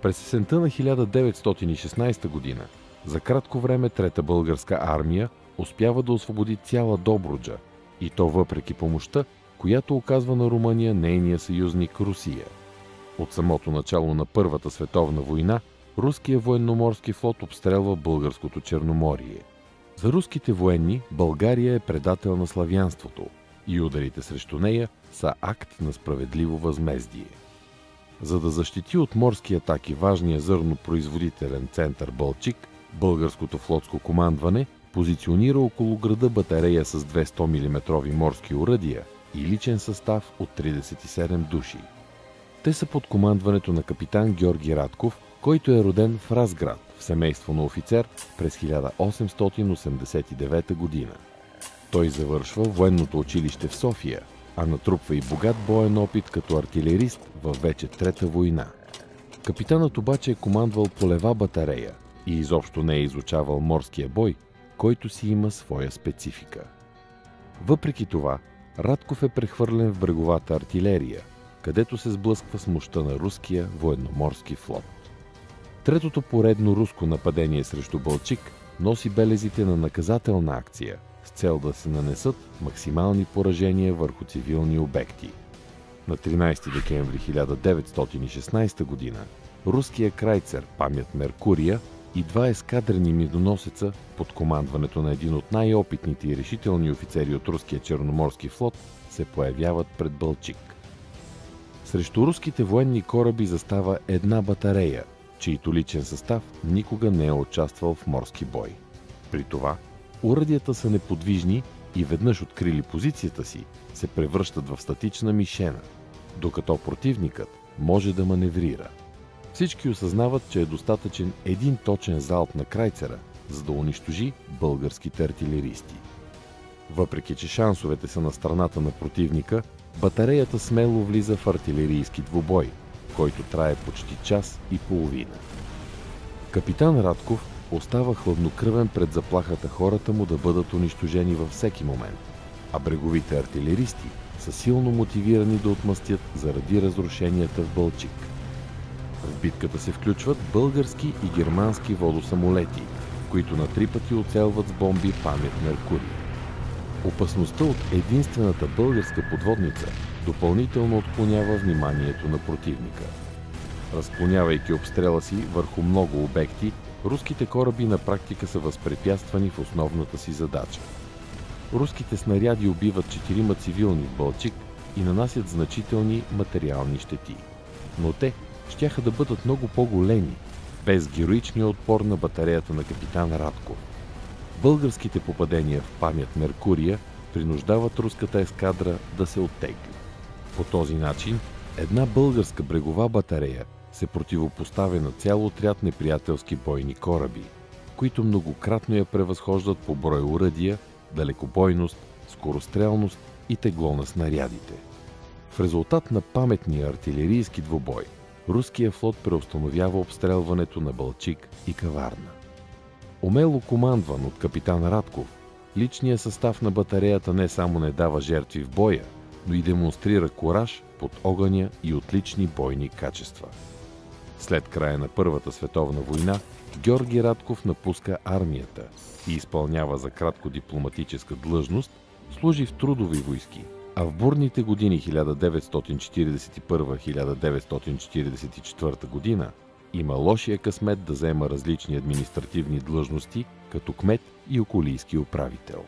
През есента на 1916 година за кратко време Трета българска армия успява да освободи цяла Добруджа, и то въпреки помощта, която оказва на Румъния нейния съюзник Русия. От самото начало на Първата световна война руският военноморски флот обстрелва българското Черноморие. За руските военни България е предател на славянството и ударите срещу нея са акт на справедливо възмездие. За да защити от морски атаки важния зърнопроизводителен център Балчик, българското флотско командване позиционира около града батарея с 200 мм морски оръдия и личен състав от 37 души. Те са под командването на капитан Георги Радков, който е роден в Разград, в семейство на офицер през 1889 година. Той завършва военното училище в София, а натрупва и богат боен опит като артилерист във вече Трета война. Капитанът обаче е командвал полева батарея и изобщо не е изучавал морския бой, който си има своя специфика. Въпреки това, Радков е прехвърлен в бреговата артилерия, където се сблъсква с мощта на руския военноморски флот. Третото поредно руско нападение срещу Балчик носи белезите на наказателна акция с цел да се нанесат максимални поражения върху цивилни обекти. На 13 декември 1916 година руския крайцер Памет Меркурия и два ескадрени миноносеца под командването на един от най-опитните и решителни офицери от руския черноморски флот се появяват пред Балчик. Срещу руските военни кораби застава една батарея, чийто личен състав никога не е участвал в морски бой. При това, оръдията са неподвижни и веднъж открили позицията си, се превръщат в статична мишена, докато противникът може да маневрира. Всички осъзнават, че е достатъчен един точен залп на крайцера, за да унищожи българските артилеристи. Въпреки че шансовете са на страната на противника, батареята смело влиза в артилерийски двубой, който трае почти час и половина. Капитан Радков остава хладнокръвен пред заплахата хората му да бъдат унищожени във всеки момент, а бреговите артилеристи са силно мотивирани да отмъстят заради разрушенията в Балчик. В битката се включват български и германски водосамолети, които на 3 пъти оцелват с бомби Памет Меркурий. Опасността от единствената българска подводница допълнително отклонява вниманието на противника. Разклонявайки обстрела си върху много обекти, руските кораби на практика са възпрепятствани в основната си задача. Руските снаряди убиват 4 цивилни в Балчик и нанасят значителни материални щети. Но те щяха да бъдат много по-големи, без героичния отпор на батареята на капитан Радков. Българските попадения в Памет Меркурия принуждават руската ескадра да се оттегли. По този начин една българска брегова батарея се противопоставя на цял отряд неприятелски бойни кораби, които многократно я превъзхождат по брой оръдия, далекобойност, скорострелност и тегло на снарядите. В резултат на паметния артилерийски двубой, руският флот преустановява обстрелването на Балчик и Каварна. Умело командван от капитан Радков, личният състав на батареята не само не дава жертви в боя, но и демонстрира кураж под огъня и отлични бойни качества. След края на Първата световна война, Георги Радков напуска армията и изпълнява за кратко дипломатическа длъжност, служи в трудови войски, а в бурните години 1941-1944 година има лошия късмет да заема различни административни длъжности, като кмет и околийски управител.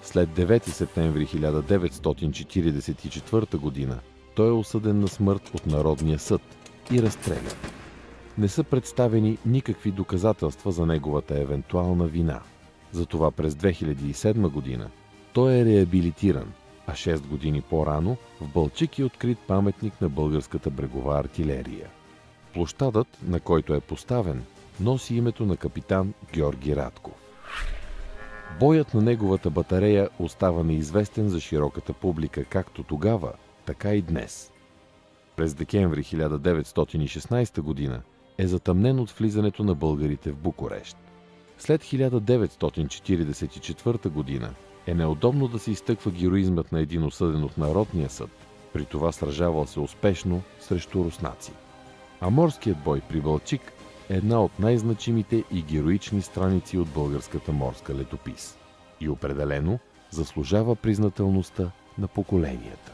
След 9 септември 1944 година той е осъден на смърт от Народния съд и разстрелян. Не са представени никакви доказателства за неговата евентуална вина. Затова през 2007 година той е реабилитиран, а 6 години по-рано в Балчик е открит паметник на българската брегова артилерия. Площадът, на който е поставен, носи името на капитан Георги Радков. Боят на неговата батарея остава неизвестен за широката публика както тогава, така и днес. През декември 1916 година е затъмнен от влизането на българите в Букурещ. След 1944 година е неудобно да се изтъква героизмът на един осъден от Народния съд, при това сражавал се успешно срещу руснаци. А морският бой при Балчик е една от най-значимите и героични страници от българската морска летопис. И определено заслужава признателността на поколенията.